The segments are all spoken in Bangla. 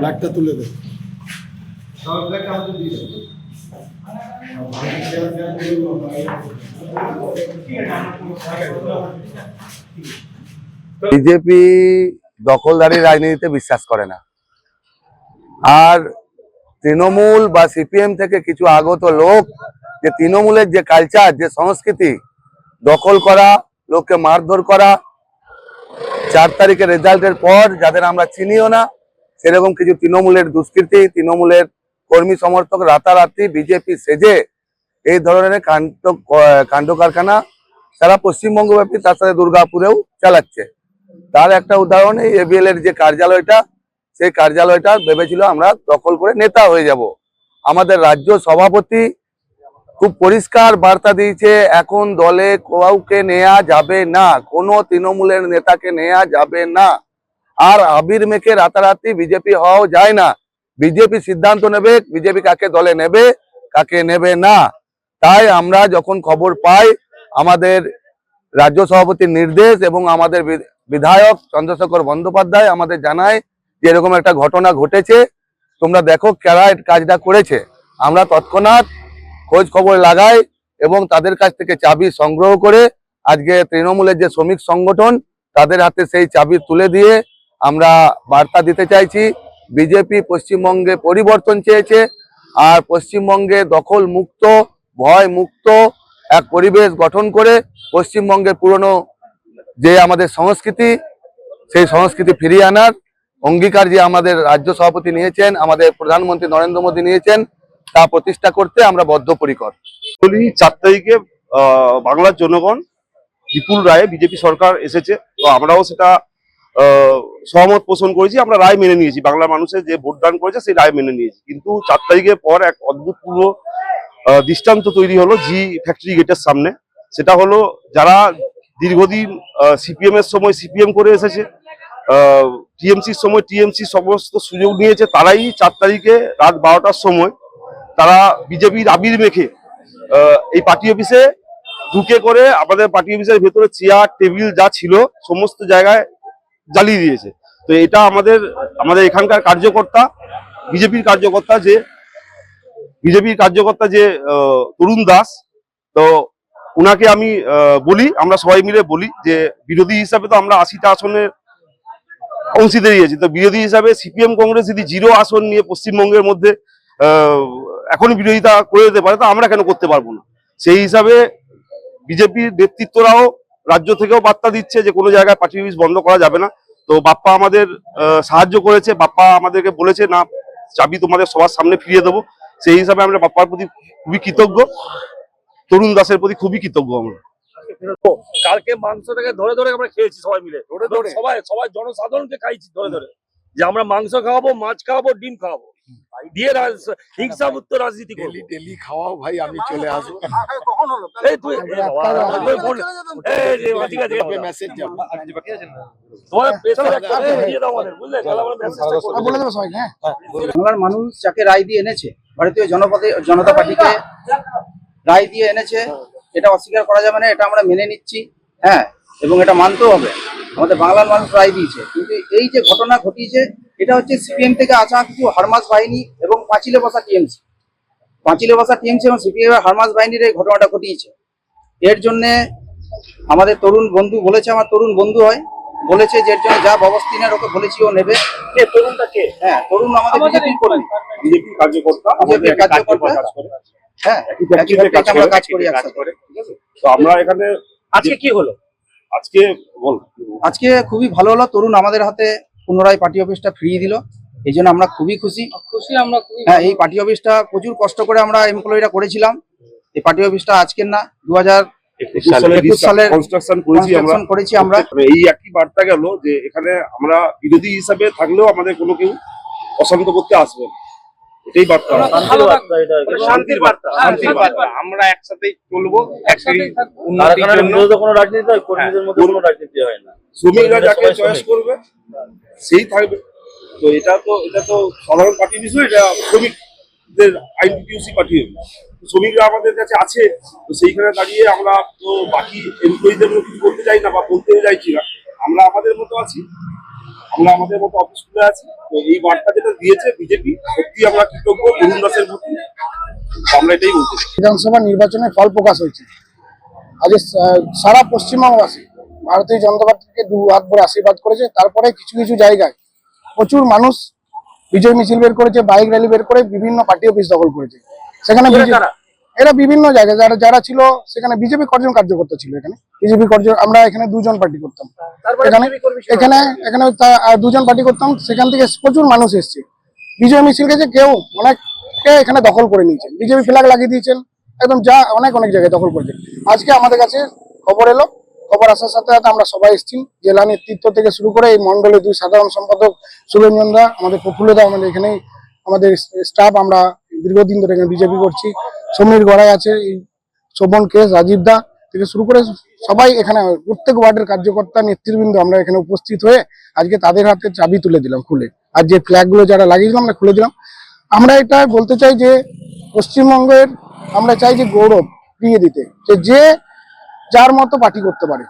ব্ল্যাকটা তুলে দে। বিজেপি দখলদারি রাজনীতিতে বিশ্বাস করে না, আর তৃণমূল বা সিপিএম থেকে কিছু আগত লোক যে তৃণমূলের যে কালচার, যে সংস্কৃতি, দখল করা, লোককে মারধর করা, 4 তারিখের রেজাল্টের পর যাদের আমরা চিনিও না সেরকম কিছু তৃণমূলের দুষ্কৃতী, তৃণমূলের কর্মী সমর্থক রাতারাতি বিজেপি সেজে এই ধরনের কাণ্ড কারখানা সারা পশ্চিমবঙ্গব্যাপী, তার সাথে দুর্গাপুরেও চালাচ্ছে। তার একটা উদাহরণ এই এবিএল এর যে কার্যালয়টা, সেই কার্যালয়টা ভেবেছিল আমরা দখল করে নেতা হয়ে যাব। আমাদের রাজ্য সভাপতি খুব পরিষ্কার বার্তা দিয়েছে, এখন দলে কাউকে নেওয়া যাবে না, কোনো তৃণমূলের নেতাকে নেওয়া যাবে না। আর আবির মেখে রাতারাতি বিজেপি হওয়াও যায় না। বিজেপি সিদ্ধান্ত নেবে বিজেপি কাকে দলে নেবে, কাকে নেবে না। তাই আমরা যখন খবর পাই, আমাদের রাজ্য সভাপতির নির্দেশ এবং আমাদের বিধায়ক চন্দ্রশেখর বন্দ্যোপাধ্যায় আমাদের জানায় যে এরকম একটা ঘটনা ঘটেছে, তোমরা দেখো কারা এই কাজটা করেছে। আমরা তৎক্ষণাৎ খোঁজ খবর লাগাই এবং তাদের কাছ থেকে চাবি সংগ্রহ করে আজকে তৃণমূলের যে শ্রমিক সংগঠন তাদের হাতে সেই চাবি তুলে দিয়ে আমরা বার্তা দিতে চাইছি, বিজেপি পশ্চিমবঙ্গে পরিবর্তন চেয়েছে, আর পশ্চিমবঙ্গে দখল মুক্ত, ভয় মুক্ত এক পরিবেশ গঠন করে পশ্চিমবঙ্গের পুরনো যে আমাদের সংস্কৃতি, সেই সংস্কৃতি ফিরিয়ে আনার অঙ্গীকার যে আমাদের রাজ্য সভাপতি নিয়েছেন, আমাদের প্রধানমন্ত্রী নরেন্দ্র মোদী নিয়েছেন, তা প্রতিষ্ঠা করতে আমরা বদ্ধপরিকর। 4 তারিখে বাংলার জনগণ বিপুল রায়ে বিজেপি সরকার এসেছে, তো আমরাও সেটা সহমত পোষণ করেছি, আমরা রায় মেনে নিয়েছি। বাংলার মানুষের যে ভোটদান করেছে সেই রায় মেনে নিয়েছি। কিন্তু 4 তারিখের পর এক অদ্ভুতপূর্ব দৃষ্টান্ত তৈরি হলো জি ফ্যাক্টরি গেটের সামনে। সেটা হলো যারা দীর্ঘদিন সিপিএম এর সময় সিপিএম করে এসেছে, টিএমসির সময় টিএমসি সমস্ত সুযোগ নিয়েছে, তারাই 4 তারিখে রাত 12টার সময় তারা বিজেপির আবির মেখে এই পার্টি অফিসে ঢুকে করে আমাদের পার্টি অফিসের ভেতরে চেয়ার টেবিল যা ছিল সমস্ত জায়গায় জ্বালিয়ে দিয়েছে। তো এটা আমাদের এখানকার কার্যকর্তা, বিজেপির কার্যকর্তা যে তরুণ দাস, তো উনাকে আমি বলি, আমরা সবাই মিলে বলি যে বিরোধী হিসাবে তো আমরা 80টা আসনের অংশীদারি আছি, তো বিরোধী হিসাবে সিপিএম কংগ্রেস যদি 0 আসন নিয়ে পশ্চিমবঙ্গের মধ্যে এখনই বিরোধিতা করে দিতে পারে, তো আমরা কেন করতে পারবো না। সেই হিসাবে বিজেপির নেতৃত্বরাও রাজ্য থেকেও বার্তা দিচ্ছে যে কোনো জায়গায় পার্টি অফিস বন্ধ করা যাবে না। তো বাপ্পা আমাদের সাহায্য করেছে, বাপ্পা আমাদেরকে বলেছে না চাবি তোমাদের সবার সামনে ফিরিয়ে দেবো। সেই হিসাবে আমরা বাপ্পার প্রতি খুবই কৃতজ্ঞ, তরুণ দাসের প্রতি খুবই কৃতজ্ঞ। আমরা কালকে মাংসটাকে ধরে ধরে আমরা খেয়েছি সবাই মিলে, সবাই জনসাধারণকে খাইছি ধরে ধরে, যে আমরা মাংস খাওয়াবো, মাছ খাওয়াবো, ডিম খাওয়াবো, দিয়ে হিংসামুক্ত রাজনীতি করবো। ডেলি খাওয়াও ভাই, আমি চলে আসবো। বাংলার মানুষ যাকে রায় দিয়ে এনেছে, ভারতীয় জনতা পার্টিকে রায় দিয়ে এনেছে, এটা অস্বীকার করা যাবে না, এটা আমরা মেনে নিচ্ছি। হ্যাঁ, এবং এটা মানতেও হবে, আমাদের বাংলার মানুষ রায় দিয়েছে। কিন্তু এই যে ঘটনা ঘটিয়েছে, এটা হচ্ছে সিপিএম থেকে আসা কিছু হারমাস বাহিনী এবং পাঁচিলে বসা টিএমসি এবং সিপিএম এর হারমাস বাহিনীর এই ঘটনাটা ঘটিয়েছে। এর জন্যে আমাদের তরুণ বন্ধু বলেছে, আমার তরুণ বন্ধু হয়, বলেছে যে এর জন্য যা ব্যবস্থা নেওয়ার ওকে বলেছি, ও নেবে। তরুণটা কে? হ্যাঁ, তরুণ আমাদের বিজেপির কর্মী, বিজেপির কার্যকর্তা। হ্যাঁ, আমরা কাজ করি একসাথে। তো আমরা এখানে আজকে কি হলো? আজকে খুবই ভালো হলো, তরুণ আমাদের হাতে পুনরায় পার্টি অফিসটা ফিরিয়ে দিল, এই জন্য আমরা খুবই খুশি। হ্যাঁ, এই পার্টি অফিসটা প্রচুর কষ্ট করে আমরা এমপ্লয়িরা করেছিলাম। এই পার্টি অফিসটা আজকের না, 2021 সালের কনস্ট্রাকশন করেছি আমরা। এই একই বার্তা গেল যে এখানে আমরা বিরোধী হিসাবে থাকলেও আমাদের কোনো কেউ অশান্ত করতে আসবে না। এটাই বার্তা। ভালো বার্তা এটা শান্তির বার্তা, শান্তির বার্তা। আমরা একসাথেই চলবো, একসাথেই আর উন্নতির এখানে জন্য। বিরোধী কোনো রাজনীতি হয়, কর্মীদের মধ্যে কোনো রাজনীতি হয় না। শ্রমিকরা যাকে সবাই চয়েস শ্রমিক। করবে সেই থাকবে। তো এটা তো সাধারণ পার্টি বিষয়, এটা শ্রমিকদের আইনটিউসি পার্টি হবে। শ্রমিকরা আমাদের কাছে আছে, তো সেইখানে দাঁড়িয়ে আমরা তো বাকি এমপ্লয়ীদের মতো কিছু করতে চাই না বা বলতেও চাইছি না। আমরা আমাদের মতো আছি, আমরা আমাদের মতো অফিস খুলে আছি। তো এই বার্তা যেটা দিয়েছে বিজেপি, সত্যি আমরা কৃতজ্ঞ অরুণ দাসের প্রতি। আমরা এটাই বলতে চাই। বিধানসভা নির্বাচনের ফল প্রকাশ হয়েছে। আজ সারা পশ্চিমবঙ্গবাসী ভারতীয় জনতা পার্টিকে দু হাত ভরে আশীর্বাদ করেছে। তারপরে কিছু কিছু জায়গায় প্রচুর মানুষ বিজয় মিছিল বের করেছে, বাইক র্যালি বের করে বিভিন্ন পার্টি অফিস দখল করেছে। সেখানে এরা বিভিন্ন জায়গায় যারা যারা ছিল সেখানে বিজেপি কর্জন কার্যকর্তা ছিল। এখানে বিজেপি কর্জন, আমরা এখানে দুজন পার্টি করতাম, এখানে এখানে এখানে দুজন পার্টি করতাম। সেখান থেকে প্রচুর মানুষ এসছে, বিজয় মিছিল গেছে, কেউ অনেককে এখানে দখল করে নিয়েছেন, বিজেপি ফ্ল্যাগ লাগিয়ে দিয়েছেন, একদম যা অনেক অনেক জায়গায় দখল করেছে। আজকে আমাদের কাছে খবর এলো, খবর আসার সাথে সাথে আমরা সবাই এসেছি, জেলা নেতৃত্ব থেকে শুরু করে এই মন্ডলের দুই সাধারণ সম্পাদক সুরঞ্জন দা, আমাদের প্রফুল্লদা, আমাদের এখানেই আমাদের স্টাফ, আমরা দীর্ঘদিন ধরে এখানে বিজেপি করছি। সমীর গড়াই আছে, এই শোভন কেস, রাজীব দা থেকে শুরু করে সবাই এখানে, প্রত্যেক ওয়ার্ডের কার্যকর্তা নেতৃবৃন্দ আমরা এখানে উপস্থিত হয়ে আজকে তাদের হাতে চাবি তুলে দিলাম খুলে। আর যে ফ্ল্যাগ গুলো যারা লাগিয়েছিলাম আমরা খুলে দিলাম। আমরা এটা বলতে চাই যে পশ্চিমবঙ্গের, আমরা চাই যে গৌরব ফিরিয়ে দিতে, যে যার মতো পার্টি করতে পারে।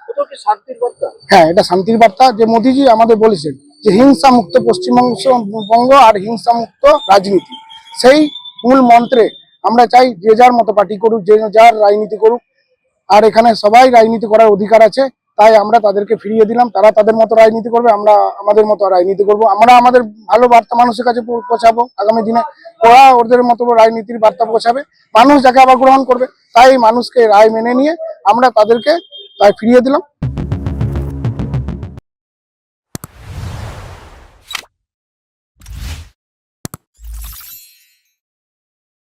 হ্যাঁ, এটা শান্তির বার্তা। যে মোদিজি আমাদের বলেছেন যে হিংসা মুক্ত পশ্চিমবঙ্গ আর হিংসা মুক্ত রাজনীতি, সেই মূল মন্ত্রে আমরা চাই যে যার মতো পার্টি করুক, যে যার রাজনীতি করুক। আর এখানে সবাই রাজনীতি করার অধিকার আছে, তাই আমরা তাদেরকে ফিরিয়ে দিলাম। তারা তাদের মতো রাজনীতি করবে, আমরা আমাদের মতো রাজনীতি করব। আমরা আমাদের ভালো বার্তা মানুষের কাছে পৌঁছাবো আগামী দিনে, ওরা ওদের মতো রাজনীতির বার্তা পৌঁছাবে, মানুষ যাকে আবার গ্রহণ করবে। তাই মানুষকে রায় মেনে নিয়ে আমরা তাদেরকে তাই ফিরিয়ে দিলাম।